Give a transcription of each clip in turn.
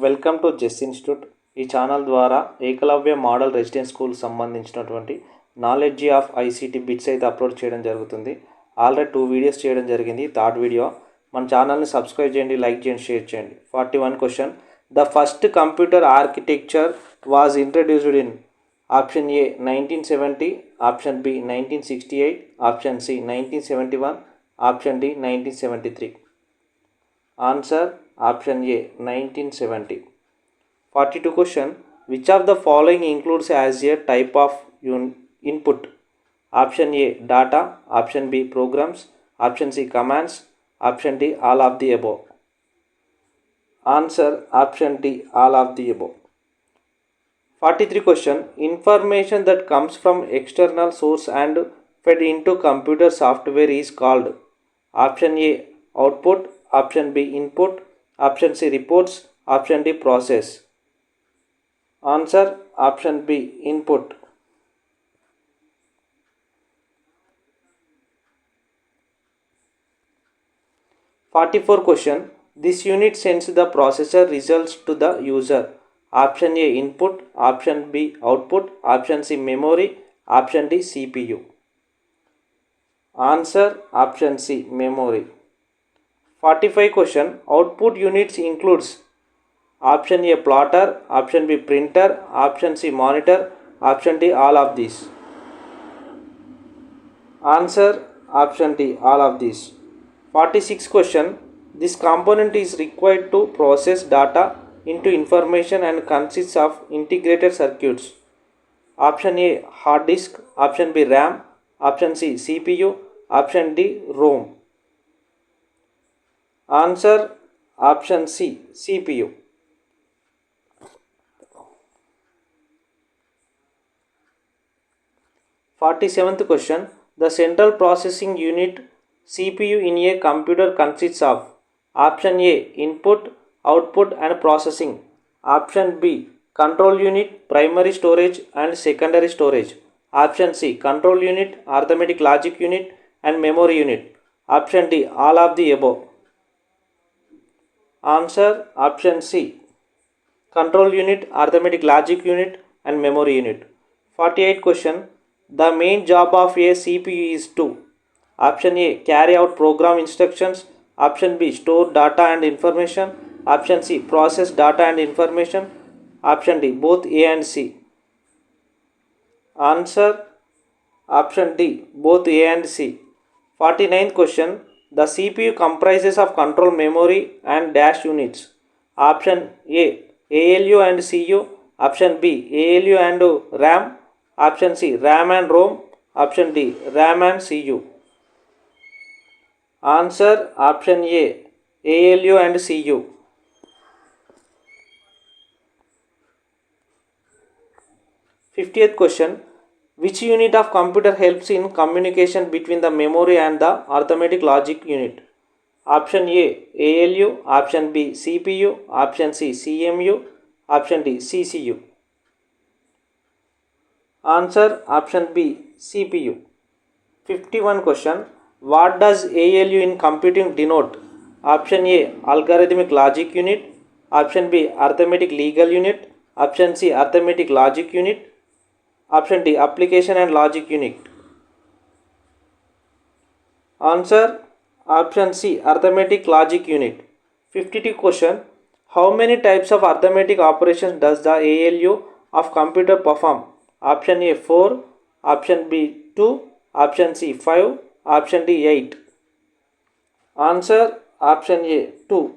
Welcome to Jess institute. ఈ channel ద్వారా Eklavya model residence school సంబంధించినటువంటి నాలెడ్జ్ ఆఫ్ ఐసీటీ బిట్స్ అయితే అప్లోడ్ చేయడం జరుగుతుంది. ఆల్రెడీ 2 వీడియోస్ చేయడం జరిగింది. Third video. మన ఛానల్ని సబ్స్క్రైబ్ చేయండి, లైక్ చేయండి, షేర్ చేయండి. 41 question. The first computer architecture was introduced in option A 1970, option B 1968, option C 1971, option D 1973. Answer option A 1970. 42 question. Which of the following includes as a type of input? Option A data, option B programs, option C commands, option D all of the above. Answer option D all of the above. 43 question. Information that comes from external source and fed into computer software is called option A output, option B input, option C reports, option D process. Answer option B input. 44 question. This unit sends the processor results to the user. Option A input, option B output, option C memory, option D CPU. Answer option C memory. 45 question. Output units includes option A plotter, option B printer, option C monitor, option D all of these. Answer option D all of these. 46 question. This component is required to process data into information and consists of integrated circuits. Option A hard disk, option B RAM, option C CPU, option D ROM. Answer option C CPU. 47th question. The central processing unit CPU in a computer consists of option A input, output and processing, option B control unit, primary storage and secondary storage, option C control unit, arithmetic logic unit and memory unit, option D all of the above. Answer option C control unit, arithmetic logic unit and memory unit. 48 question. The main job of a CPU is to option A carry out program instructions, option B store data and information, option C process data and information, option D both A and C. Answer option D both A and C. 49th question. The CPU comprises of control memory and dash units. Option A ALU and CU, option B ALU and RAM, option C RAM and ROM, option D RAM and CU. Answer option A ALU and CU. 50th question. Which unit of computer helps in communication between the memory and the arithmetic logic unit? Option A ALU, option B CPU, option C CMU, option D CCU. Answer option B CPU. 51 question. What does ALU in computing denote? Option A algorithmic logic unit, option B arithmetic legal unit, option C arithmetic logic unit, option D application and logic unit. Answer option C arithmetic logic unit. 52 question. How many types of arithmetic operations does the ALU of computer perform? Option A 4, option B 2, option C 5, option D 8. Answer option A 2.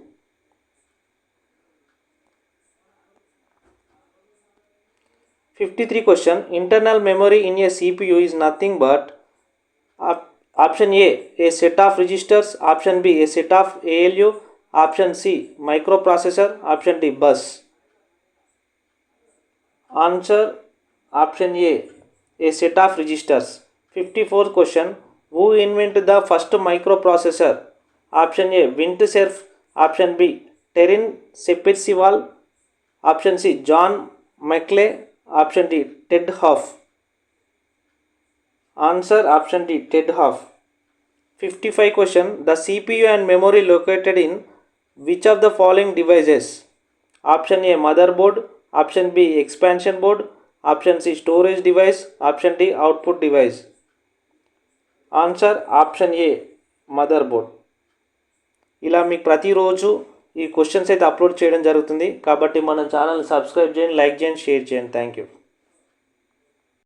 53 question. Internal memory in a CPU is nothing but option A set of registers, option B a set of ALU, option C microprocessor, option D bus. Answer option A set of registers. 54th question. Who invented the first microprocessor? Option A Vint Cerf, option B Terrin Seppercival, option C John Maclay, option D Ted Hoff. Answer option D Ted Hoff. 55 question. The CPU and memory located in which of the following devices? Option A motherboard, option B expansion board, option C storage device, option D output device. Answer option A motherboard. ఇలా మీకు ప్రతిరోజు ఈ questions అయితే upload చేయడం జరుగుతుంది. కాబట్టి మన channel subscribe చేయండి, లైక్ చేయండి, షేర్ చేయండి. Thank you.